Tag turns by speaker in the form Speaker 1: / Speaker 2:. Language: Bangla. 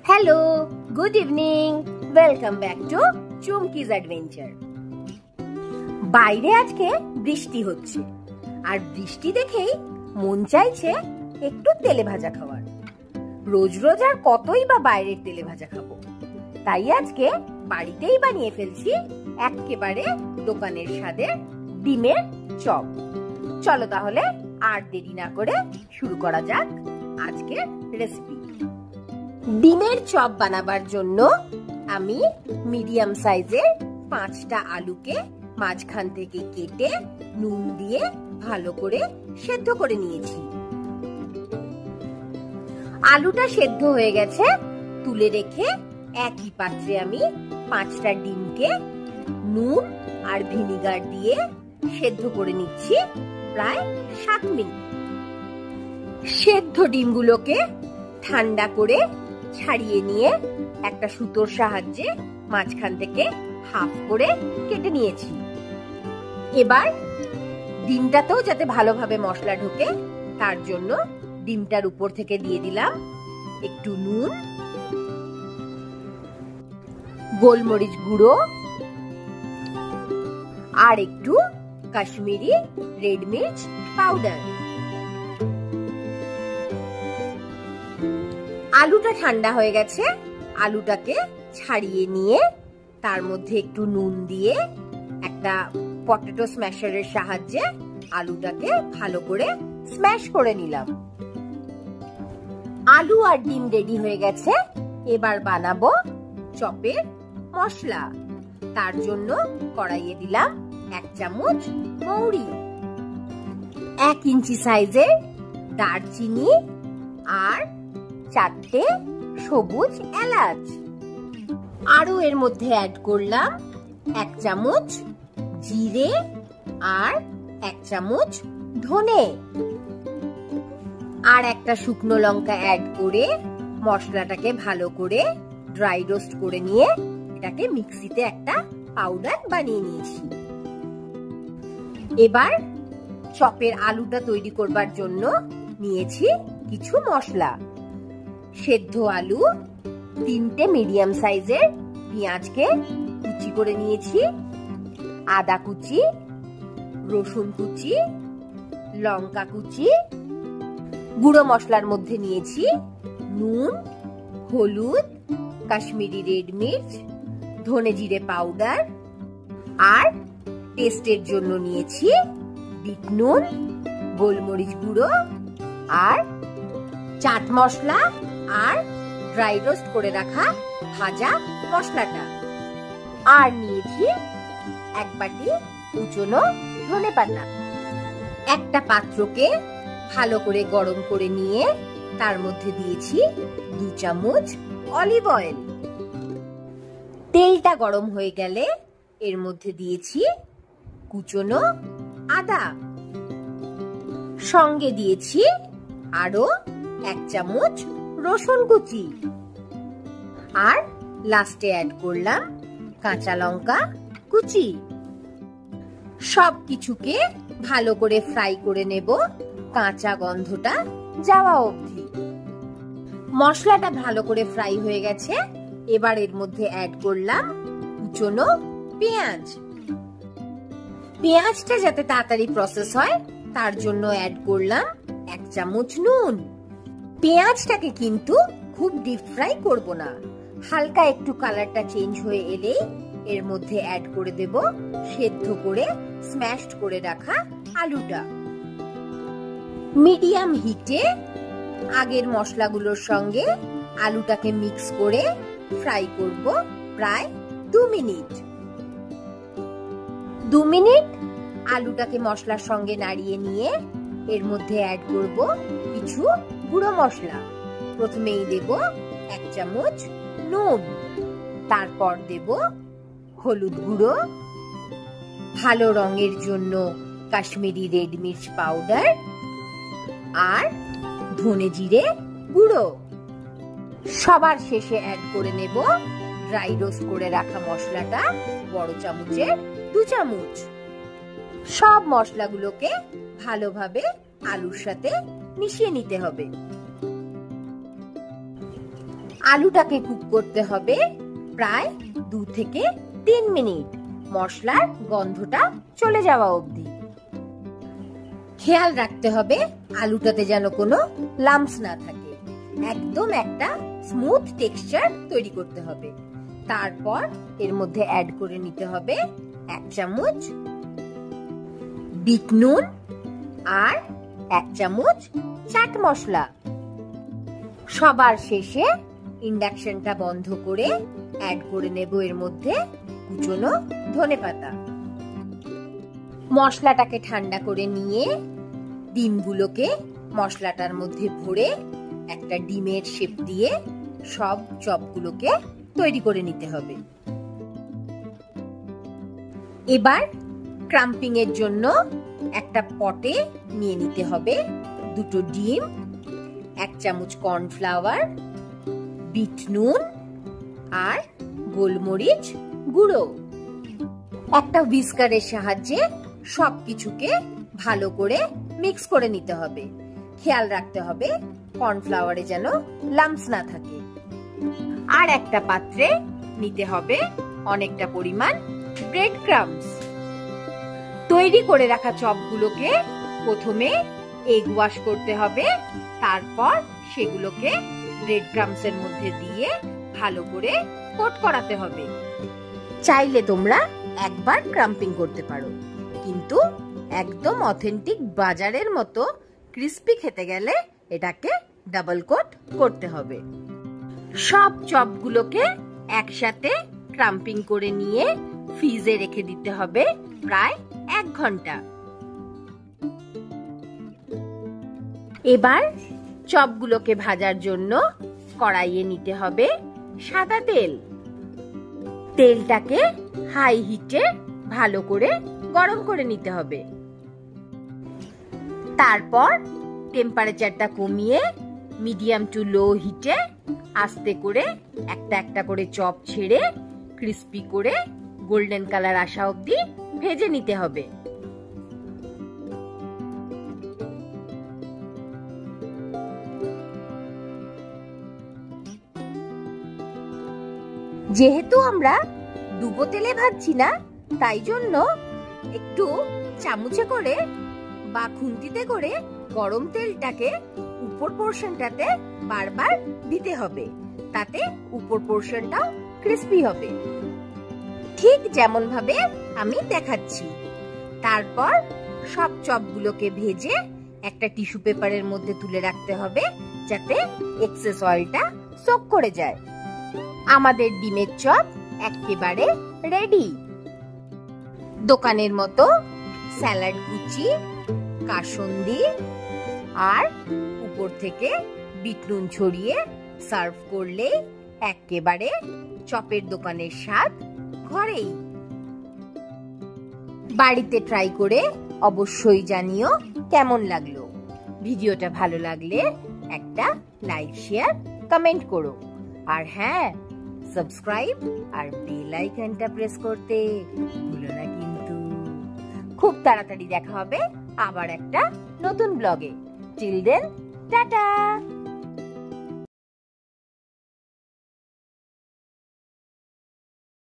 Speaker 1: Hello, good evening, welcome back to Chumki's adventure. বাইরে আজকে বৃষ্টি হচ্ছে, আর বৃষ্টি দেখেই মন চাইছে একটু তেলে ভাজা খাওয়ার। রোজ রোজ আর কতই বা বাইরের তেলে ভাজা খাবো, তাই আজকে বাড়িতেই বানিয়ে ফেলছি একেবারে দোকানের স্বাদের ডিমের চপ। চলো তাহলে আর দেরি না করে শুরু করা যাক আজকের রেসিপি। ডিমের চপ বানাবার জন্য আমি মিডিয়াম সাইজের 5টা আলুকে মাঝখান থেকে কেটে নুন দিয়ে ভালো করে সেদ্ধ করে নিয়েছি। আলুটা সেদ্ধ হয়ে গেছে, তুলে রেখে একই পাত্রে আমি 5টা ডিমকে নুন আর ভিনিগার দিয়ে সেদ্ধ করে নিচ্ছি প্রায় 7 মিনিট। সেদ্ধ ডিমগুলোকে ঠান্ডা করে ছাড়িয়ে নিয়ে একটা সুতোর সাহায্যে মাঝখান থেকে হাফ করে কেটে নিয়েছি। এবার ডিমটাতেও যাতে ভালোভাবে মশলা ঢোকে তার জন্য ডিমটার উপর থেকে দিয়ে দিলাম একটু নুন, গোলমরিচ গুঁড়ো আর একটু কাশ্মীরি রেড মির্চ পাউডার। আলুটা ঠান্ডা হয়ে গেছে, আলুটাকে ছাড়িয়ে নিয়ে তার মধ্যে একটু নুন দিয়ে একটা পটেটো স্ম্যাশারের সাহায্যে আলুটাকে ভালো করে স্ম্যাশ করে নিলাম। আলু আর ডিম রেডি হয়ে গেছে, এবার বানাবো চপের মশলা। তার জন্য কড়াইয়ে দিলাম 1 চামচ মৌরি, 1 ইঞ্চি সাইজের দারচিনি আর 4টে সবুজ এলাচ। আরো এর মধ্যে অ্যাড করলাম 1 চামচ জিরে আর 1 চামচ ধনে আর একটা শুকনো লঙ্কা অ্যাড করে মশলাটাকে ভালো করে ড্রাই রোস্ট করে নিয়ে এটাকে মিক্সিতে একটা পাউডার বানিয়ে নিয়েছি। এবার চপের আলুটা তৈরি করবার জন্য নিয়েছি কিছু মশলা। সেদ্ধ আলু, 3টে মিডিয়াম সাইজের পেঁয়াজকে কুচি করে নিয়েছি, আদা কুচি, রসুন কুচি, লঙ্কা কুচি। গুঁড়ো মশলার মধ্যে নিয়েছি নুন, হলুদ, কাশ্মীরি রেড মির্চ, ধনে জিরে পাউডার আর টেস্টের জন্য নিয়েছি বিট নুন, গোলমরিচ গুঁড়ো আর চাট মশলা আর ড্রাই রোস্ট করে রাখা ভাজা মশলাটা। আর নিয়েছি 1 বাটি কুচনো ধনেপাতা। একটা পাত্রকে ভালো করে গরম করে নিয়ে তার মধ্যে দিয়েছি 2 চামচ অলিভ অয়েল। তেলটা গরম হয়ে গেলে এর মধ্যে দিয়েছি কুচনো আদা, সঙ্গে দিয়েছি আরো 1 চামচ রসুন কুচি আর লাস্টে অ্যাড করলাম কাঁচা লঙ্কা কুচি। সবকিছুকে ভালো করে ফ্রাই করে নেব কাঁচা গন্ধটা যাওয়া অবধি। মশলাটা ভালো করে ফ্রাই হয়ে গেছে, এবার এর মধ্যে অ্যাড করলাম কুচনো পেঁয়াজ। পেঁয়াজটা যাতে তাড়াতাড়ি প্রসেস হয় তার জন্য অ্যাড করলাম 1 চামচ নুন। পেঁয়াজটাকে কিন্তু খুব ডিপ ফ্রাই করব না, হালকা একটু কালারটা চেঞ্জ হয়ে এলেই এর মধ্যে অ্যাড করে দেব সেদ্ধ করে স্ম্যাশড করে রাখা আলুটা। মিডিয়াম হিটে আগের মশলাগুলোর সঙ্গে আলুটাকে মিক্স করে ফ্রাই করব প্রায় 2 মিনিট। 2 মিনিট আলুটাকে মশলার সঙ্গে নাড়িয়ে নিয়ে এর মধ্যে অ্যাড করব কিছু গুঁড়ো মশলা। প্রথমেই দেব 1 চামচ নুন, তারপর দেব হলুদ গুঁড়ো, ভালো রঙের জন্য কাশ্মীরি রেড মির্চ পাউডার আর ধনে জিরে গুঁড়ো। সবার শেষে অ্যাড করে নেব ড্রাই রোস্ট করে রাখা মশলাটা, বড় চামচের 2 চামচ। সব মশলাগুলোকে ভালোভাবে আলুর সাথে মিশিয়ে নিতে হবে। আলুটাকে কুক করতে হবে প্রায় 2 থেকে 3 মিনিট, মশলার গন্ধটা চলে যাওয়া অবধি। খেয়াল রাখতে হবে আলুটাতে যেন কোনো লাম্পস না থাকে, একদম একটা স্মুথ টেক্সচার তৈরি করতে হবে। তারপর এর মধ্যে অ্যাড করে নিতে হবে 1 চামচ বিট নুন আর 1 চামচ চাট মশলা। সবার শেষে ইন্ডাকশনটা বন্ধ করে অ্যাড করে নেব এর মধ্যে কুচনো ধনেপাতা। মশলাটাকে ঠান্ডা করে নিয়ে ডিমগুলোকে মশলাটার মধ্যে ভরে একটা ডিমের শেপ দিয়ে সব চপগুলোকে তৈরি করে নিতে হবে। এবার ক্রাম্পিং এর জন্য একটা পটে নিয়ে নিতে হবে 2টো ডিম, 1 চামচ কর্নফ্লাওয়ার, বিট নুন আর গোলমরিচ গুঁড়ো। একটা হুইস্কারের সাহায্যে সবকিছুকে ভালো করে মিক্স করে নিতে হবে। খেয়াল রাখতে হবে কর্নফ্লাওয়ারে যেন লাম্পস না থাকে। আর একটা পাত্রে নিতে হবে অনেকটা পরিমাণ ব্রেড ক্রাম্বস। তৈরি করে রাখা চপগুলোকে প্রথমে এগ ওয়াশ করতে হবে, তারপর সেগুলোকে ব্রেড ক্রাম্বস এর মধ্যে দিয়ে ভালো করে কোট করাতে হবে। চাইলে তোমরা একবার ক্রাম্পিং করতে পারো, কিন্তু একদম অথেন্টিক বাজারের মতো ক্রিস্পি খেতে গেলে এটাকে ডাবল কোট করতে হবে। সব চপগুলোকে একসাথে ক্রাম্পিং করে নিয়ে ফ্রিজে রেখে দিতে হবে প্রায় 1 ঘন্টা। এবার চপগুলোকে ভাজার জন্য কড়াইয়ে নিতে হবে সাদা তেল। তেলটাকে হাই হিটে ভালো করে গরম করে নিতে হবে। তারপর টেম্পারেচারটা কমিয়ে মিডিয়াম টু লো হিটে আস্তে করে একটা একটা করে চপ ছেড়ে ক্রিস্পি করে গোল্ডেন কালার আসা অবধি ভেজে নিতে হবে। যেহেতু আমরা ডুবো তেলে ভাজছি না, তাই জন্য একটু চামচে করে বা খুন্তিতে করে গরম তেলটাকে উপর পোর্শনটাতে বারবার দিতে হবে, তাতে উপর পোর্শনটাও ক্রিস্পি হবে, ঠিক যেমন ভাবে আমি দেখাচ্ছি। তারপর সব চপগুলোকে ভেজে একটা টিস্যু পেপারের মধ্যে তুলে রাখতে হবে যাতে এক্সেস অয়েলটা সোক করে যায়। আমাদের ডিমের চপ একেবারে রেডি। দোকানের মতো স্যালাড কুচি, কাসুন্দি আর উপর থেকে বিট নুন ছড়িয়ে সার্ভ করলে একেবারে চপের দোকানের স্বাদ ঘরেই। বাড়িতে ট্রাই করে অবশ্যই জানিও কেমন লাগলো। ভিডিওটা ভালো লাগলে একটা লাইক, শেয়ার, কমেন্ট করো। আর হ্যাঁ, সাবস্ক্রাইব আর বেল আইকনটা প্রেস করতে ভুলো না কিন্তু। খুব তাড়াতাড়ি দেখা হবে আবার একটা নতুন ব্লগে। Till then, tata.